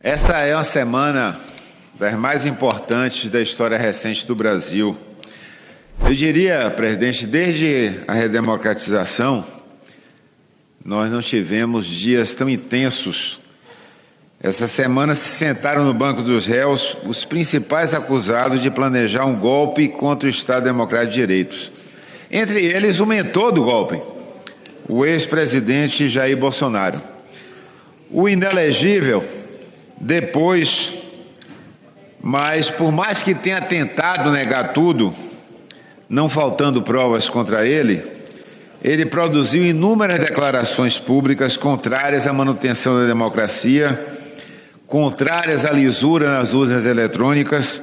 Essa é uma semana das mais importantes da história recente do Brasil. Eu diria, presidente, desde a redemocratização, nós não tivemos dias tão intensos. Essa semana se sentaram no banco dos réus os principais acusados de planejar um golpe contra o Estado Democrático de Direitos. Entre eles, o mentor do golpe, o ex-presidente Jair Bolsonaro. O inelegível, depois, mas por mais que tenha tentado negar tudo, não faltando provas contra ele produziu inúmeras declarações públicas contrárias à manutenção da democracia, contrárias à lisura nas urnas eletrônicas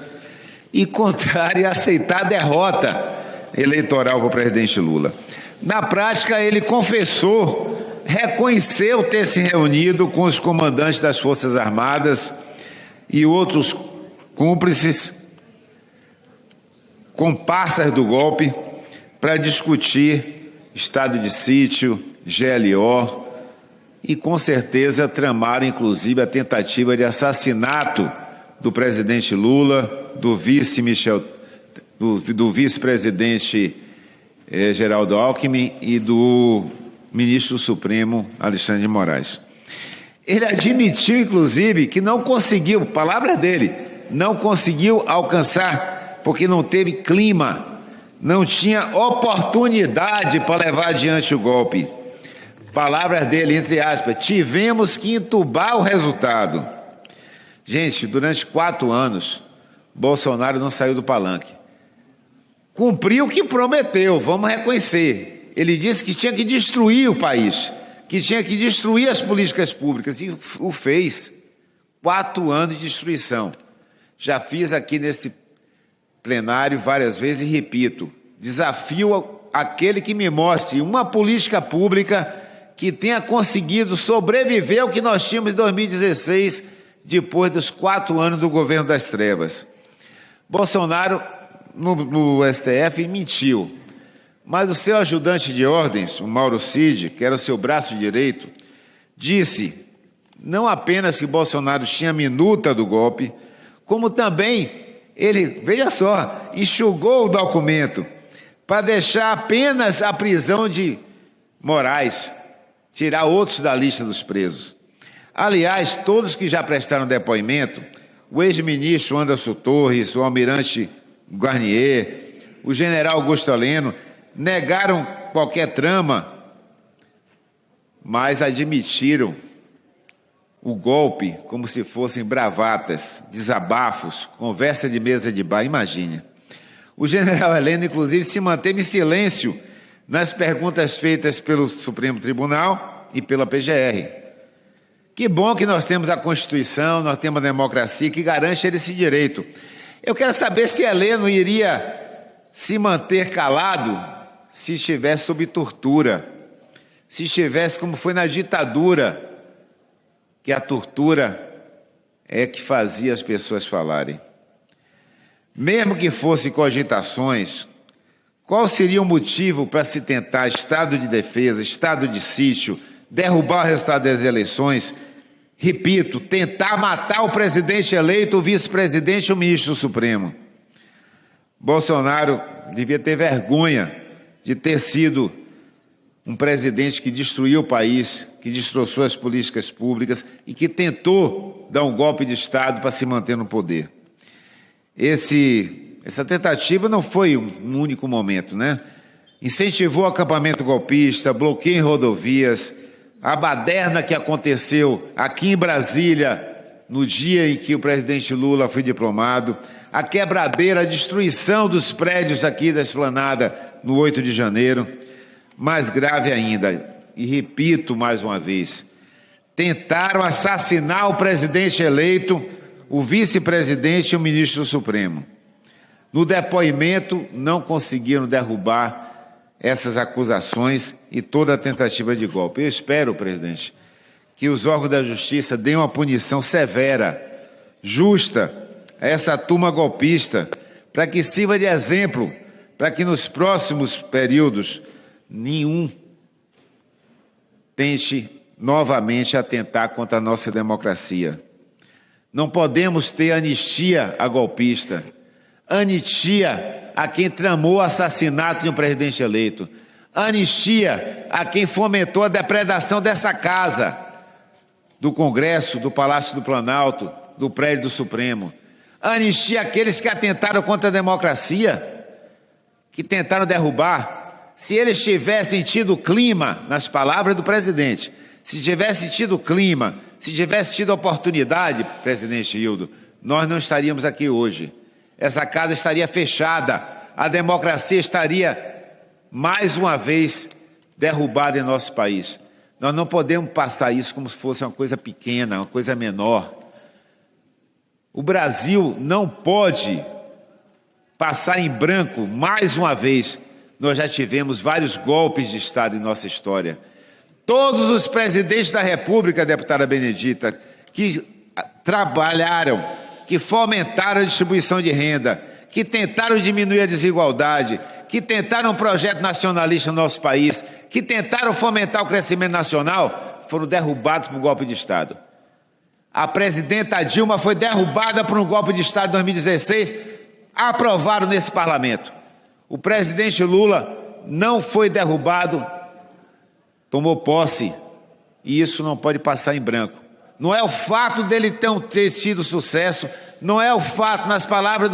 e contrárias a aceitar a derrota eleitoral para o presidente Lula. Na prática, ele confessou, reconheceu ter se reunido com os comandantes das Forças Armadas e outros cúmplices, comparsas do golpe, para discutir estado de sítio, GLO e, com certeza, tramaram, inclusive, a tentativa de assassinato do presidente Lula, do vice-presidente Geraldo Alckmin e do ministro Supremo Alexandre de Moraes. Ele admitiu, inclusive, que não conseguiu, palavras dele, não conseguiu alcançar porque não teve clima, não tinha oportunidade para levar adiante o golpe. Palavras dele, entre aspas, tivemos que entubar o resultado. Gente, durante 4 anos, Bolsonaro não saiu do palanque. Cumpriu o que prometeu, vamos reconhecer. Ele disse que tinha que destruir o país, que tinha que destruir as políticas públicas, e o fez. 4 anos de destruição. Já fiz aqui nesse plenário várias vezes e repito, desafio aquele que me mostre uma política pública que tenha conseguido sobreviver ao que nós tínhamos em 2016, depois dos 4 anos do governo das trevas. Bolsonaro, no STF, mentiu, mas o seu ajudante de ordens, o Mauro Cid, que era o seu braço direito, disse não apenas que Bolsonaro tinha a minuta do golpe, como também ele, veja só, enxugou o documento para deixar apenas a prisão de Moraes, tirar outros da lista dos presos. Aliás, todos que já prestaram depoimento, o ex-ministro Anderson Torres, o almirante Guarnier, o general Augusto Heleno, negaram qualquer trama, mas admitiram o golpe como se fossem bravatas, desabafos, conversa de mesa de bar, imagine. O general Heleno, inclusive, se manteve em silêncio nas perguntas feitas pelo Supremo Tribunal e pela PGR. Que bom que nós temos a Constituição, nós temos a democracia que garante esse direito. Eu quero saber se Heleno iria se manter calado se estivesse sob tortura, se estivesse como foi na ditadura, que a tortura é que fazia as pessoas falarem. Mesmo que fossem cogitações, qual seria o motivo para se tentar estado de defesa, estado de sítio, derrubar o resultado das eleições? Repito, tentar matar o presidente eleito, o vice-presidente e o ministro Supremo. Bolsonaro devia ter vergonha de ter sido um presidente que destruiu o país, que destroçou as políticas públicas e que tentou dar um golpe de Estado para se manter no poder. Essa tentativa não foi um único momento, né? Incentivou o acampamento golpista, bloqueio em rodovias, a baderna que aconteceu aqui em Brasília no dia em que o presidente Lula foi diplomado, a quebradeira, a destruição dos prédios aqui da Esplanada no 8 de janeiro. Mais grave ainda, e repito mais uma vez, tentaram assassinar o presidente eleito, o vice-presidente e o ministro Supremo. No depoimento, não conseguiram derrubar essas acusações e toda a tentativa de golpe. Eu espero, presidente, que os órgãos da justiça deem uma punição severa, justa, a essa turma golpista, para que sirva de exemplo, para que nos próximos períodos nenhum tente novamente atentar contra a nossa democracia. Não podemos ter anistia a golpista, anistia a quem tramou o assassinato de um presidente eleito, anistia a quem fomentou a depredação dessa casa, do Congresso, do Palácio do Planalto, do prédio do Supremo. Anistia àqueles que atentaram contra a democracia, que tentaram derrubar. Se eles tivessem tido clima, nas palavras do presidente, se tivesse tido clima, se tivesse tido oportunidade, presidente Hildo, nós não estaríamos aqui hoje. Essa casa estaria fechada, a democracia estaria, mais uma vez, derrubada em nosso país. Nós não podemos passar isso como se fosse uma coisa pequena, uma coisa menor. O Brasil não pode passar em branco, mais uma vez. Nós já tivemos vários golpes de Estado em nossa história. Todos os presidentes da República, deputada Benedita, que trabalharam, que fomentaram a distribuição de renda, que tentaram diminuir a desigualdade, que tentaram um projeto nacionalista no nosso país, que tentaram fomentar o crescimento nacional, foram derrubados por um golpe de Estado. A presidenta Dilma foi derrubada por um golpe de Estado em 2016, aprovado nesse parlamento. O presidente Lula não foi derrubado, tomou posse, e isso não pode passar em branco. Não é o fato dele ter tido sucesso, não é o fato, nas palavras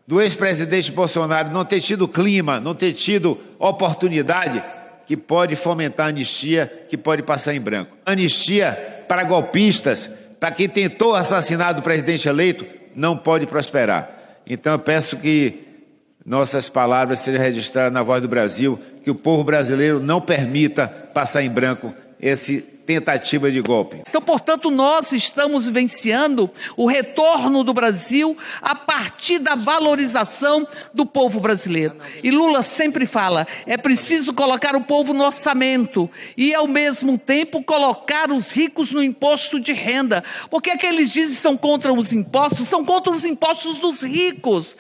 do ex-presidente Bolsonaro, não ter tido clima, não ter tido oportunidade, que pode fomentar a anistia, que pode passar em branco. Anistia para golpistas, para quem tentou assassinar o presidente eleito, não pode prosperar. Então eu peço que nossas palavras sejam registradas na Voz do Brasil, que o povo brasileiro não permita passar em branco essa tentativa de golpe. Então, portanto, nós estamos vivenciando o retorno do Brasil a partir da valorização do povo brasileiro. E Lula sempre fala, é preciso colocar o povo no orçamento e, ao mesmo tempo, colocar os ricos no imposto de renda. Porque aqueles dizem que são contra os impostos dos ricos,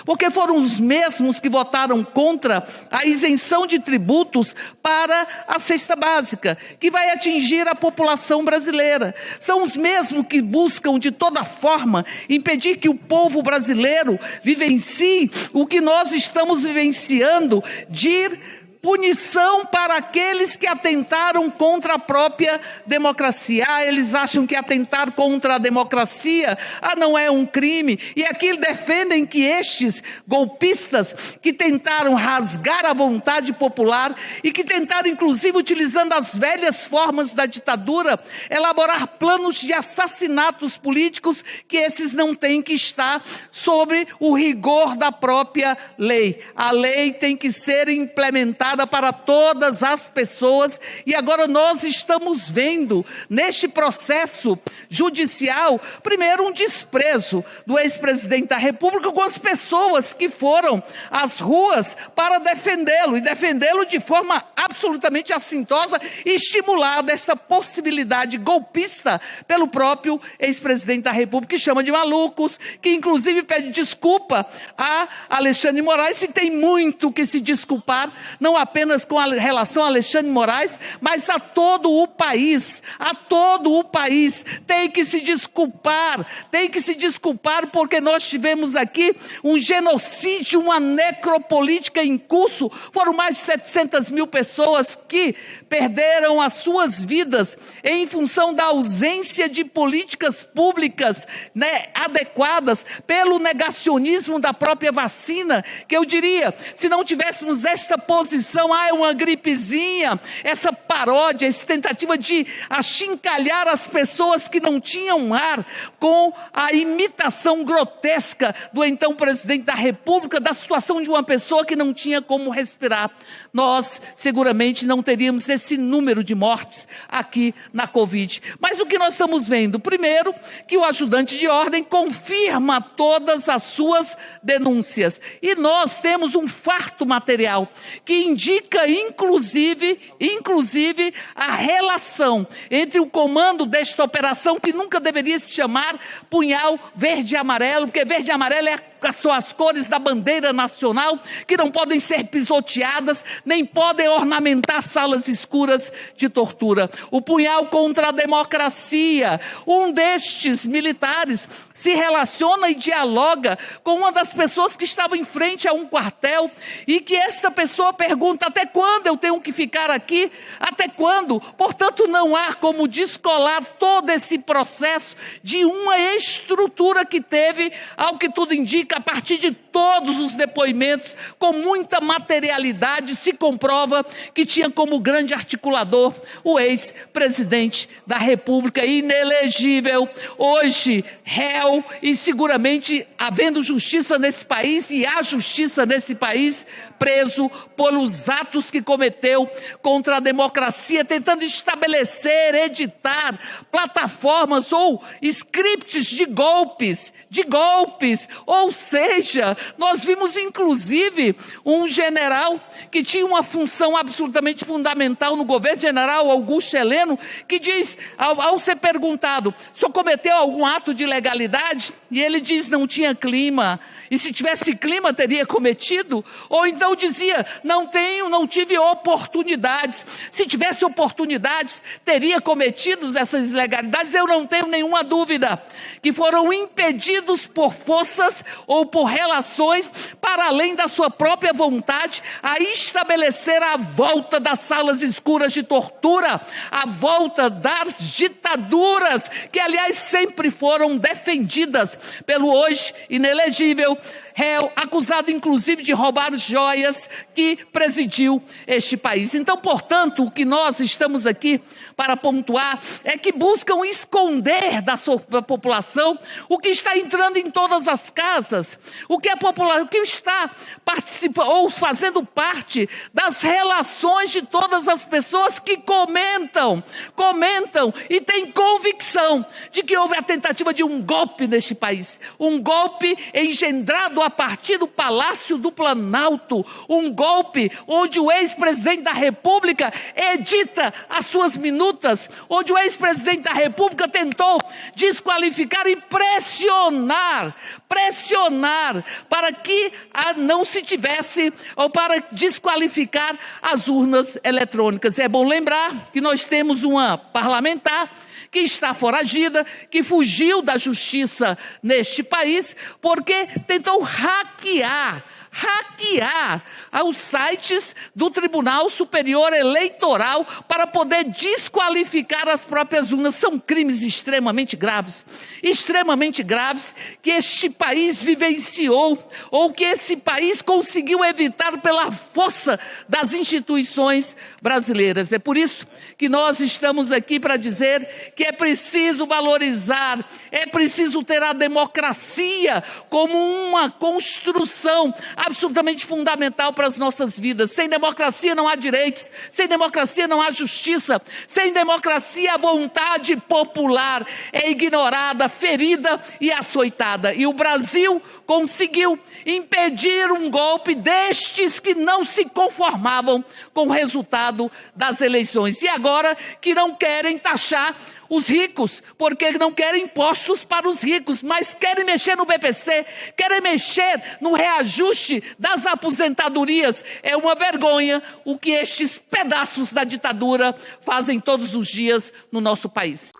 porque foram os mesmos que votaram contra a isenção de tributos para a cesta básica, que vai atingir a população brasileira. São os mesmos que buscam de toda forma impedir que o povo brasileiro vivencie o que nós estamos vivenciando, de punição para aqueles que atentaram contra a própria democracia. Eles acham que atentar contra a democracia não é um crime. E aqui defendem que estes golpistas que tentaram rasgar a vontade popular e que tentaram, inclusive, utilizando as velhas formas da ditadura, elaborar planos de assassinatos políticos, que esses não têm que estar sobre o rigor da própria lei. A lei tem que ser implementada para todas as pessoas, e agora nós estamos vendo neste processo judicial, primeiro, um desprezo do ex-presidente da República com as pessoas que foram às ruas para defendê-lo, e defendê-lo de forma absolutamente assintosa, estimulada essa possibilidade golpista pelo próprio ex-presidente da República, que chama de malucos, que inclusive pede desculpa a Alexandre de Moraes, e tem muito que se desculpar, não apenas com relação a Alexandre de Moraes, mas a todo o país, tem que se desculpar, porque nós tivemos aqui um genocídio, uma necropolítica em curso. Foram mais de 700 mil pessoas que perderam as suas vidas em função da ausência de políticas públicas, adequadas, pelo negacionismo da própria vacina, que eu diria, se não tivéssemos esta posição, é uma gripezinha, essa paródia, essa tentativa de achincalhar as pessoas que não tinham ar, com a imitação grotesca do então presidente da República, da situação de uma pessoa que não tinha como respirar, nós seguramente não teríamos esse número de mortes aqui na Covid. Mas o que nós estamos vendo? Primeiro, que o ajudante de ordem confirma todas as suas denúncias, e nós temos um farto material que indica, inclusive, a relação entre o comando desta operação, que nunca deveria se chamar Punhal Verde e Amarelo, porque verde e amarelo é a são as cores da bandeira nacional, que não podem ser pisoteadas, nem podem ornamentar salas escuras de tortura. O punhal contra a democracia. Um destes militares se relaciona e dialoga com uma das pessoas que estava em frente a um quartel, e que esta pessoa pergunta: até quando eu tenho que ficar aqui? Até quando? Portanto, não há como descolar todo esse processo de uma estrutura que teve, ao que tudo indica, a partir de todos os depoimentos, com muita materialidade, se comprova que tinha como grande articulador o ex-presidente da República, inelegível, hoje réu, e seguramente havendo justiça nesse país, e há justiça nesse país, preso pelos atos que cometeu contra a democracia, tentando estabelecer, editar plataformas ou scripts de golpes, ou seja, nós vimos inclusive um general que tinha uma função absolutamente fundamental no governo, general Augusto Heleno, que diz, ao ser perguntado: o senhor cometeu algum ato de ilegalidade? E ele diz: não tinha clima, e se tivesse clima teria cometido. Ou então dizia: não tive oportunidades, se tivesse oportunidades teria cometido essas ilegalidades. Eu não tenho nenhuma dúvida que foram impedidos por forças ou por relações para além da sua própria vontade a estabelecer a volta das salas escuras de tortura, a volta das ditaduras, que aliás sempre foram defendidas pelo hoje inelegível réu, acusado inclusive de roubar joias, que presidiu este país. Então, portanto, o que nós estamos aqui para pontuar é que buscam esconder da população o que está entrando em todas as casas, o que a população, o que está participando ou fazendo parte das relações de todas as pessoas que comentam e têm convicção de que houve a tentativa de um golpe neste país, um golpe engendrado a partir do Palácio do Planalto, um golpe onde o ex-presidente da República edita as suas minutas, onde o ex-presidente da República tentou desqualificar e pressionar para que não se tivesse, ou para desqualificar as urnas eletrônicas. É bom lembrar que nós temos uma parlamentar que está foragida, que fugiu da justiça neste país, porque tentou hackear os sites do Tribunal Superior Eleitoral para poder desqualificar as próprias urnas. São crimes extremamente graves, que este país vivenciou, ou que esse país conseguiu evitar pela força das instituições brasileiras. É por isso que nós estamos aqui para dizer que é preciso valorizar, é preciso ter a democracia como uma construção absolutamente fundamental para as nossas vidas. Sem democracia não há direitos, sem democracia não há justiça, sem democracia a vontade popular é ignorada, ferida e açoitada. E o Brasil conseguiu impedir um golpe destes que não se conformavam com o resultado das eleições. E agora que não querem taxar os ricos, porque não querem impostos para os ricos, mas querem mexer no BPC, querem mexer no reajuste das aposentadorias. É uma vergonha o que estes pedaços da ditadura fazem todos os dias no nosso país.